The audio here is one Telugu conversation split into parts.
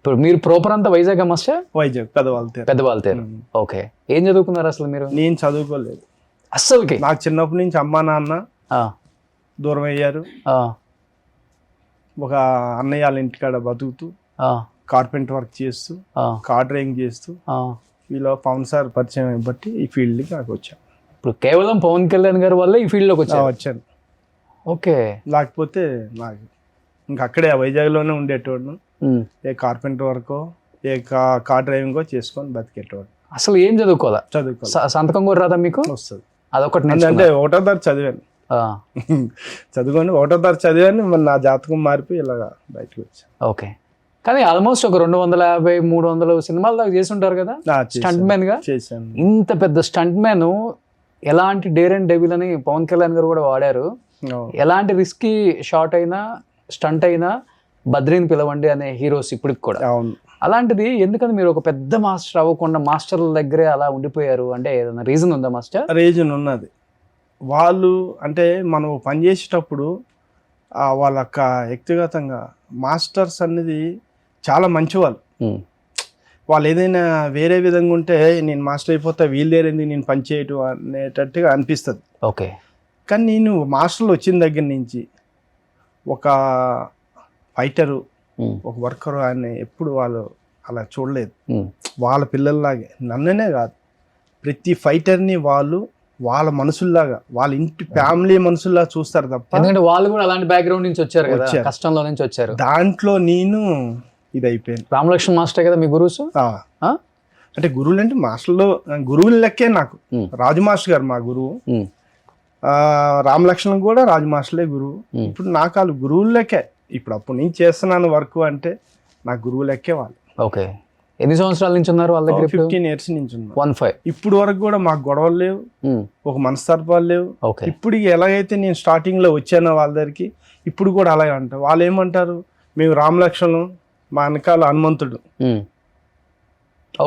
ఇప్పుడు మీరు ప్రాపర్ అంతా వైజాగ్ మాస్టర్? వైజాగ్ పెద్దవాళ్ళ పెద్దవాళ్ళతేరు. ఓకే. ఏం చదువుకున్నారు అసలు మీరు? నేను చదువుకోలేదు అస్సలుకి. నాకు చిన్నప్పటి నుంచి అమ్మా నాన్న ఆ, దూరం అయ్యారు. ఆ, ఒక అన్నయ్య వాళ్ళ ఇంటికాడ బతుకుతూ ఆ, కార్పెంటర్ వర్క్ చేస్తూ ఆ, కార్ డ్రైవింగ్ చేస్తూ ఆ. వీళ్ళు పవన్ సార్ పరిచయం బట్టి ఈ ఫీల్డ్కి నాకు వచ్చాను. ఇప్పుడు కేవలం పవన్ కళ్యాణ్ గారి వల్ల ఈ ఫీల్డ్ లోకి వచ్చారు. వచ్చాను. ఓకే. లేకపోతే నాకు ఇంకా అక్కడే వైజాగ్లోనే ఉండేటోడు. ఉమ్. ఏ కార్పెంటర్ వర్కో ఏ కార్ డ్రైవింగో చేసుకొని బతికేటోడు. అసలు ఏం చదువుకోవాలా? చదువుకోవాలి సంతకం కూడా రాదా మీకు? వస్తుంది. అదొకటి అంటే నేర్చుకున్నారా? ఒకటో తరగతి చదివాను. ఆ, చదువుకొని ఒకటో తరగతి చదివాను. మరి నా జాతకం మారిపోయి ఇలాగా బయటకు వచ్చాను. ఓకే. కానీ ఆల్మోస్ట్ ఒక 250, 300 సినిమాల దాకా చేసి ఉంటారు కదా స్టంట్ మ్యాన్ గా. చేశాను. ఇంత పెద్ద స్టంట్ మ్యాన్ ఎలాంటి డేర్ అండ్ డెవిల్ అని పవన్ కళ్యాణ్ గారు కూడా వాడారు. అవును. ఎలాంటి రిస్కీ షాట్ అయినా స్టంట్ అయినా బద్రీని పిలవండి అనే హీరోస్ ఇప్పటికి కూడా. అవును. అలాంటిది ఎందుకని మీరు ఒక పెద్ద మాస్టర్ అవ్వకుండా మాస్టర్ల దగ్గరే అలా ఉండిపోయారు? అంటే ఏదైనా రీజన్ ఉందా మాస్టర్? రీజన్ ఉన్నది. వాళ్ళు అంటే మనం పని చేసేటప్పుడు వాళ్ళ వ్యక్తిగతంగా మాస్టర్స్ అనేది చాలా మంచివాళ్ళు. వాళ్ళు ఏదైనా వేరే విధంగా ఉంటే నేను మాస్టర్ అయిపోతా వీళ్ళు దేరేంది నేను పని చేయటం అనేటట్టుగా అనిపిస్తుంది. ఓకే. కానీ నేను మాస్టర్లు వచ్చిన దగ్గర నుంచి ఒక ఫైటరు ఒక వర్కరు అని ఎప్పుడు వాళ్ళు అలా చూడలేదు. వాళ్ళ పిల్లల్లాగే నన్ననే కాదు ప్రతి ఫైటర్ని వాళ్ళు వాళ్ళ మనుషుల్లాగా వాళ్ళ ఇంటి ఫ్యామిలీ మనుషుల్లా చూస్తారు తప్ప. ఎందుకంటే వాళ్ళు కూడా అలాంటి బ్యాక్గ్రౌండ్ నుంచి వచ్చారు కదా, కష్టంలో నుంచి వచ్చారు. దాంట్లో నేను ఇది అయిపోయాను. రామలక్ష్మణ్ మాస్టర్ కదా మీ గురువుస్? అంటే గురువులు అంటే మాస్టర్లో గురువుల లెక్కే నాకు. రాజు మాస్టర్ గారు మా గురువు. రామలక్ష్మణ్ కూడా రాజు మాస్టర్లే గురువు. ఇప్పుడు నాకు వాళ్ళు గురువుల లెక్కే. ఇప్పుడు అప్పుడు నేను చేస్తున్నాను వర్క్ అంటే నా గురువు లెక్కే వాళ్ళు. ఓకే. ఎన్ని సంవత్సరాల నుంచి ఉన్నారు వాళ్ళ దగ్గర? 15 years నుంచి ఉన్నారు. 15. ఇప్పుడు వరకు కూడా మాకు గొడవలు లేవు, ఒక మనస్తత్వాలు లేవు. ఓకే. ఇప్పుడు ఎలాగైతే నేను స్టార్టింగ్ లో వచ్చానో వాళ్ళ దగ్గరికి ఇప్పుడు కూడా అలాగే అంటారు. వాళ్ళు ఏమంటారు, మేము రామలక్ష్మణులు మా వెనకాల హనుమంతుడు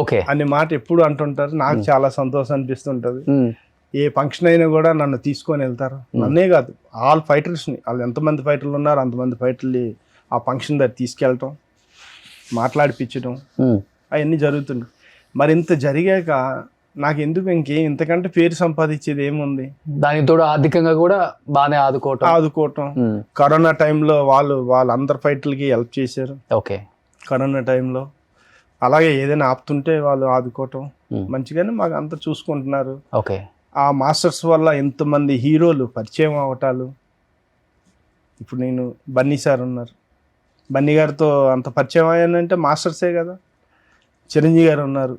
ఓకే అనే మాట ఎప్పుడు అంటుంటారు. నాకు చాలా సంతోషం అనిపిస్తుంటది. ఏ ఫంక్షన్ అయినా కూడా నన్ను తీసుకొని వెళ్తారు. నన్నే కాదు ఆల్ ఫైటర్స్ని, వాళ్ళు ఎంతమంది ఫైటర్లు ఉన్నారు అంతమంది ఫైటర్లు ఆ ఫంక్షన్ దగ్గర తీసుకెళ్ళటం, మాట్లాడిపించడం అవన్నీ జరుగుతుంది. మరి ఇంత జరిగాక నాకు ఎందుకు ఇంతకంటే పేరు సంపాదించేది ఏముంది? దానికి తోడు ఆర్థికంగా కూడా బాగానే ఆదుకోవటం. కరోనా టైంలో వాళ్ళందరు ఫైటర్లకి హెల్ప్ చేశారు. ఓకే. కరోనా టైంలో అలాగే ఏదైనా ఆపుతుంటే వాళ్ళు ఆదుకోవటం మంచిగానే మాకు అంతా చూసుకుంటున్నారు. ఓకే. ఆ మాస్టర్స్ వల్ల ఎంతమంది హీరోలు పరిచయం అవటాలు. ఇప్పుడు నేను బన్నీ సార్ ఉన్నారు, బన్నీ గారితో అంత పరిచయం అయ్యానంటే మాస్టర్సే కదా. చిరంజీవి గారు ఉన్నారు,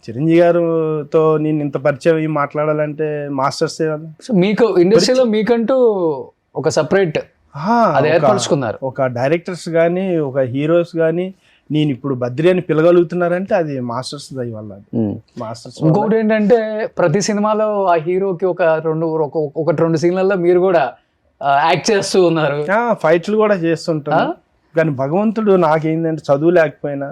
చిరంజీవి గారితో నేను ఇంత పరిచయం అయ్యి మాట్లాడాలంటే మాస్టర్సే కదా. సో మీకు ఇండస్ట్రీలో మీకంటూ ఒక సపరేట్ అది ఏర్పరచుకున్నారు. ఒక డైరెక్టర్స్ కానీ ఒక హీరోస్ కానీ నేను ఇప్పుడు బద్రి అని పిలగలుగుతున్నారంటే అది మాస్టర్స్ దయ వల్ల. మాస్టర్స్. ఇంకొకటి ఏంటంటే ప్రతి సినిమాలో ఆ హీరోకి ఒకటి రెండు సీన్లలో మీరు కూడా యాక్ట్ చేస్తూ ఉన్నారు, ఫైట్లు కూడా చేస్తుంటారు. కానీ భగవంతుడు నాకేంటంటే చదువు లేకపోయినా,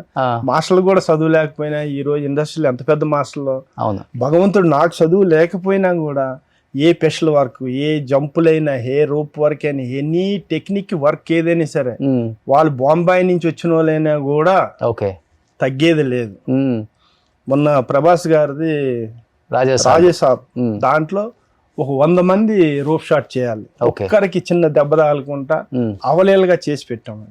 మాస్టర్లు కూడా చదువు లేకపోయినా, ఈ రోజు ఇండస్ట్రీలో ఎంత పెద్ద మాస్టర్లు, అవును భగవంతుడు నాకు చదువు లేకపోయినా కూడా ఏ స్పెషల్ వర్క్, ఏ జంపులైనా, ఏ రోప్ వర్క్ అయినా, ఎనీ టెక్నిక్ వర్క్ ఏదైనా సరే వాళ్ళు బాంబాయి నుంచి వచ్చిన వాళ్ళైనా కూడా తగ్గేది లేదు. మొన్న ప్రభాస్ గారిది రాజేసాబ్ దాంట్లో ఒక 100 మంది రోప్ షాట్ చేయాలి, ఒక్కరికి చిన్న దెబ్బ తగలకుండా అవలేలుగా చేసి పెట్టాము.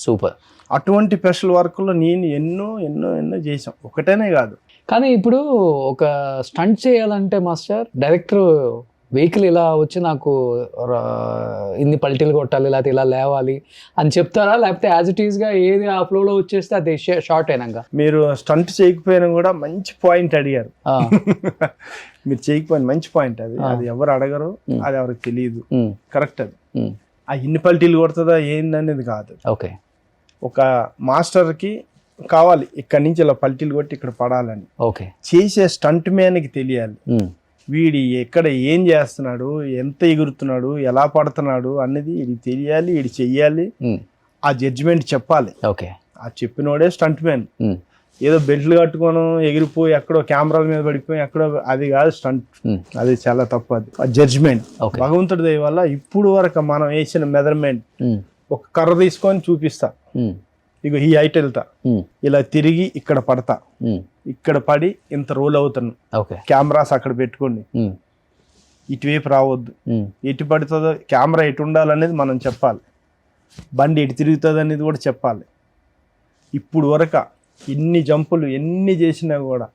సూపర్. అటువంటి స్పెషల్ వర్క్లో నేను ఎన్నో చేసాం, ఒకటేనే కాదు. కానీ ఇప్పుడు ఒక స్టంట్ చేయాలంటే మాస్టర్ డైరెక్టర్ వెహికల్ ఇలా వచ్చి నాకు ఇన్ని పల్టీలు కొట్టాలి లేకపోతే ఇలా లేవాలి అని చెప్తారా, లేకపోతే యాజ్ ఇట్ ఈస్గా ఏది ఆ ఫ్లోలో వచ్చేస్తే అది షార్ట్ అయినాక? మీరు స్టంట్ చేయకపోయినా కూడా మంచి పాయింట్ అడిగారు. మీరు చేయకపోయిన మంచి పాయింట్ అది ఎవరు అడగరు, అది ఎవరికి తెలియదు. కరెక్ట్. అది ఆ ఇన్ని పల్టీలు కొడుతుందా ఏందనేది కాదు. ఓకే. ఒక మాస్టర్కి కావాలి ఇక్కడి నుంచి ఇలా పల్టీలు కొట్టి ఇక్కడ పడాలని. ఓకే. చేసే స్టంట్ మ్యాన్కి తెలియాలి వీడి ఎక్కడ ఏం చేస్తున్నాడు, ఎంత ఎగురుతున్నాడు, ఎలా పడుతున్నాడు అనేది వీడికి తెలియాలి, వీడి చెయ్యాలి, ఆ జడ్జిమెంట్ చెప్పాలి. ఓకే. ఆ చెప్పినోడే స్టంట్ మ్యాన్. ఏదో బెల్ట్లు కట్టుకోను ఎగిరిపోయి ఎక్కడో కెమెరాల మీద పడిపోయి ఎక్కడో, అది కాదు స్టంట్. అది చాలా తప్పు. అది ఆ జడ్జిమెంట్ భగవంతుడి దయ వల్ల ఇప్పుడు వరకు మనం వేసిన మెజర్మెంట్ ఒక కర్ర తీసుకొని చూపిస్తా, ఇగో ఈ హైట్ వెళ్తా, ఇలా తిరిగి ఇక్కడ పడతా, ఇక్కడ పడి ఇంత రోల్ అవుతాను. ఓకే, కెమెరాస్ అక్కడ పెట్టుకోండి, ఇటువైపు రావద్దు, ఎటు పడుతుందో కెమెరా ఎటు ఉండాలనేది మనం చెప్పాలి, బండి ఎటు తిరుగుతుంది అనేది కూడా చెప్పాలి. ఇప్పుడు వరకు ఎన్ని జంపులు ఎన్ని చేసినా కూడా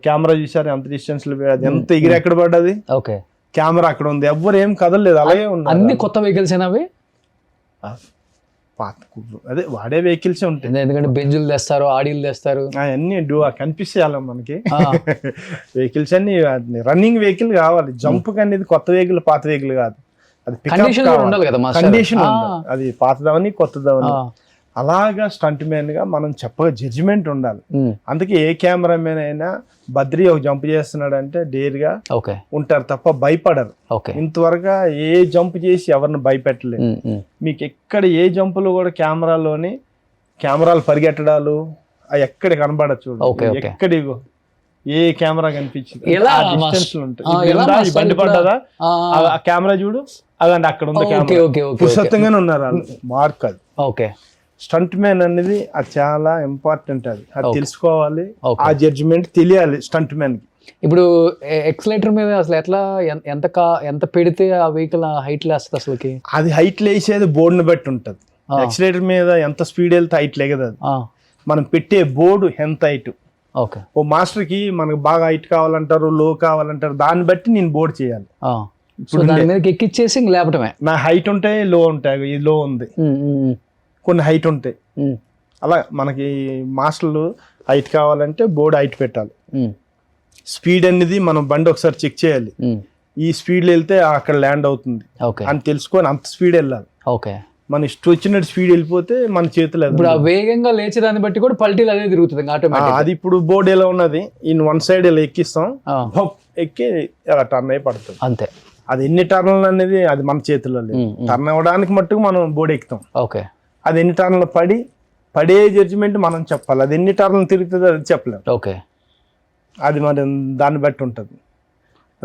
కెమెరా చూసారు ఎంత డిస్టెన్స్లో ఎంత ఎగిరి ఎక్కడ పడ్డది, ఓకే, కెమెరా అక్కడ ఉంది, ఎవ్వరు ఏం కదలలేదు, అలాగే ఉంది. అన్ని కొత్త వెహికల్స్ అవి పాత అదే వాడే వెహికల్స్ ఉంటాయి, ఎందుకంటే బెంజులు తెస్తారు, ఆడీలు తెస్తారు, అవన్నీ కనిపిస్తాయి మనకి. వెహికల్స్ అన్ని రన్నింగ్ వెహికల్ కావాలి, జంప్ అనేది కొత్త వెహికల్ పాత వెహికల్ కాదు, అది కండిషన్ ఉండాలి కదా, కండిషన్ అది పాతదవని కొత్తదవని. అలాగా స్టంట్ మ్యాన్ గా మనం చెప్పగా జడ్జిమెంట్ ఉండాలి. అందుకే ఏ కెమెరామెన్ అయినా బద్రి ఒక జంప్ చేస్తున్నాడు అంటే డేర్ గా ఉంటారు తప్ప భయపడరు. ఇంతవరకు ఏ జంప్ చేసి ఎవరిని భయపెట్టలేదు. మీకు ఎక్కడ ఏ జంపులు కూడా కెమెరాలు పరిగెట్టడాలు అవి ఎక్కడ కనబడచ్చు, ఎక్కడ ఏ కెమెరా కనిపించింది డిస్టెన్స్ లో ఉంటాయి. బండి పడ్డదా ఆ కెమెరా చూడు, అదండి అక్కడ ఉంది కెమెరా, పుస్తకంగానే ఉన్నారు వాళ్ళు, మార్క్ అది. ఓకే, స్టంట్ మ్యాన్ అనేది అది చాలా ఇంపార్టెంట్, అది తెలుసుకోవాలి, ఆ జడ్జిమెంట్ తెలియాలి స్టంట్ మ్యాన్ కి. ఇప్పుడు ఎక్సలేటర్ మీద అసలు ఎట్లా ఎంత పెడితే ఆ వెహికల్ హైట్ లేస్తుంది అసలుకి? అది హైట్ లేసేది బోర్డుని బట్టి ఉంటది. ఎక్సలేటర్ మీద ఎంత స్పీడ్ వెళ్తే హైట్ లేగదు, అది మనం పెట్టే బోర్డు ఎంత హైట్. ఓకే, ఓ మాస్టర్ కి మనకు బాగా హైట్ కావాలంటారు, లో కావాలంటారు, దాన్ని బట్టి నేను బోర్డు చేయాలి. ఇప్పుడు దాని మీద ఎక్కిచ్చేసి లేపటమే. నా హైట్ ఉంటాయి, లో ఉంటాయి, ఇది లో ఉంది, కొన్ని హైట్ ఉంటాయి. అలా మనకి మాస్టర్లు హైట్ కావాలంటే బోర్డు హైట్ పెట్టాలి. స్పీడ్ అనేది మనం బండి ఒకసారి చెక్ చేయాలి, ఈ స్పీడ్ వెళ్తే అక్కడ ల్యాండ్ అవుతుంది అని తెలుసుకొని అంత స్పీడ్ వెళ్ళాలి. ఓకే, మన ఇష్టం వచ్చినట్టు స్పీడ్ వెళ్ళిపోతే మన చేతిలో ఇప్పుడు వేగంగా లేచేదాన్ని బట్టి కూడా పల్టీలు అదే తిరుగుతుంది ఆటోమేటిక్. అది ఇప్పుడు బోర్డు ఎలా ఉన్నది, ఇన్ వన్ సైడ్ ఇలా ఎక్కిస్తాం, ఎక్కి ఇలా టర్న్ అయి పడుతుంది అంతే. అది ఎన్ని టర్న్లు అనేది అది మన చేతిలో లేదు, టర్న్ అవ్వడానికి మట్టుకు మనం బోర్డు ఎక్కుతాం. ఓకే, అది ఎన్ని టర్న్లు పడే జడ్జిమెంట్ మనం చెప్పాలి, అది ఎన్ని టర్న్లు తిరుగుతుంది అది చెప్పలేము. ఓకే, అది మరి దాన్ని బట్టి ఉంటుంది.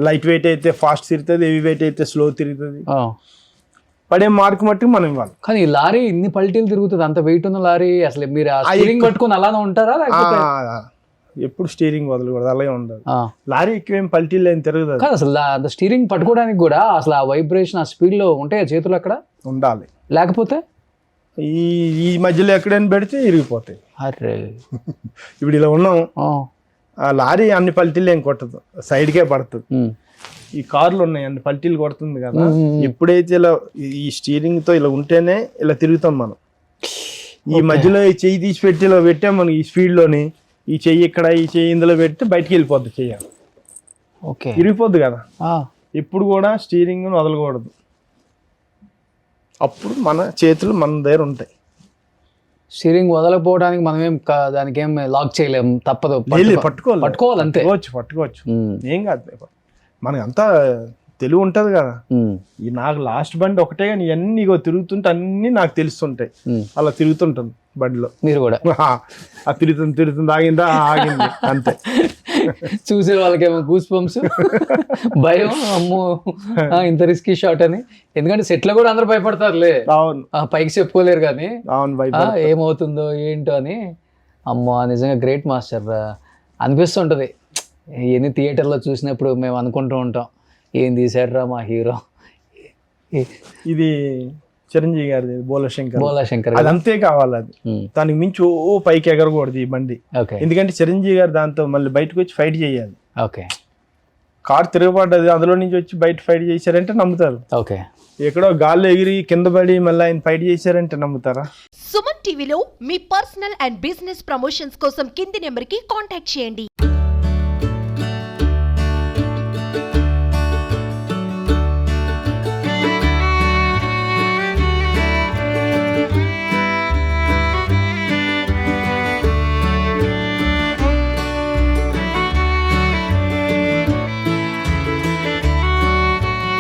లైట్ వెయిట్ అయితే ఫాస్ట్ తిరుగుతుంది, హెవీ వెయిట్ అయితే స్లో తిరుగుతుంది, పడే మార్క్ మట్టుకు మనం ఇవ్వాలి. కానీ ఈ లారీ ఇన్ని పల్టీలు తిరుగుతుంది, అంత వెయిట్ ఉన్న లారీ, అసలు మీరు స్టీరింగ్ పట్టుకొని అలానే ఉంటారా? ఎప్పుడు స్టీరింగ్ వదలకూడదు, అలాగే ఉండదు. లారీ ఎక్కువేం పల్టీలు ఏం తిరగదు కాదు అసలు. స్టీరింగ్ పట్టుకోవడానికి కూడా అసలు ఆ వైబ్రేషన్ ఆ స్పీడ్ లో ఉంటాయి చేతులు అక్కడ ఉండాలి, లేకపోతే ఈ మధ్యలో ఎక్కడైనా పెడితే ఇరిగిపోతాయి. అరే ఇప్పుడు ఇలా ఉన్నాం, ఆ లారీ అన్ని పల్టీలు ఏం కొట్టదు, సైడ్కే పడుతుంది. ఈ కార్లు ఉన్నాయి అన్ని పల్టీలు కొడుతుంది కదా, ఎప్పుడైతే ఇలా ఈ స్టీరింగ్ తో ఇలా ఉంటేనే ఇలా తిరుగుతాం మనం. ఈ మధ్యలో ఈ చెయ్యి తీసి పెట్టి ఇలా పెట్టాం మనం, ఈ స్పీడ్ లోని ఈ చెయ్యి ఇక్కడ ఈ చెయ్యి ఇందులో పెడితే బయటికి వెళ్ళిపోద్ది, చెయ్యాలి ఇరిగిపోద్ది కదా. ఎప్పుడు కూడా స్టీరింగ్ వదలకూడదు, అప్పుడు మన చేతులు మన దగ్గర ఉంటాయి. స్టీరింగ్ వదలకపోవడానికి మనం దానికి ఏం లాక్ చేయలేము, తప్పదు, పట్టుకోవాలి అంతే. పట్టుకోవచ్చు ఏం కాదు, మనకి అంతా తెలివి ఉంటది కదా. ఈ నాకు లాస్ట్ బండి ఒకటే కానీ ఇవన్నీ తిరుగుతుంటే అన్ని నాకు తెలుస్తుంటాయి, అలా తిరుగుతుంటాను బండిలో. మీరు కూడా తిరుగుతుంది ఆగిందా ఆగింది అంతే. చూసే వాళ్ళకేమో గూస్ బంప్స్, భయం, అమ్మో ఇంత రిస్కీ షాట్ అని. ఎందుకంటే సెట్ లో కూడా అందరూ భయపడతారులే, అవును, పైకి చెప్పుకోలేరు కానీ అవును ఏమవుతుందో ఏంటో అని. అమ్మో నిజంగా గ్రేట్ మాస్టర్ అనిపిస్తుంటది. ఎన్ని థియేటర్లో చూసినప్పుడు మేము అనుకుంటూ ఉంటాం, ఏం తీసాడురా మా హీరో. ఇది చిరంజీవి గారిది బోలాశంకర్, అది అంతే కావాలి, అది దానికి మించి ఓ పైకి ఎగరకూడదు ఈ బండి. ఎందుకంటే చిరంజీవి గారు దాంతో మళ్ళీ బయటకు వచ్చి ఫైట్ చేయాలి. కార్ తిరగబడ్డది, అందులో నుంచి వచ్చి బయట ఫైట్ చేశారంటే నమ్ముతారు. ఎక్కడో గాల్లో ఎగిరి కింద పడి మళ్ళీ ఆయన ఫైట్ చేశారంటే నమ్ముతారా? సుమన్ టీవీలో మీ పర్సనల్ అండ్ బిజినెస్ ప్రమోషన్స్ కోసం కింది నెంబర్కి కాంటాక్ట్ చేయండి.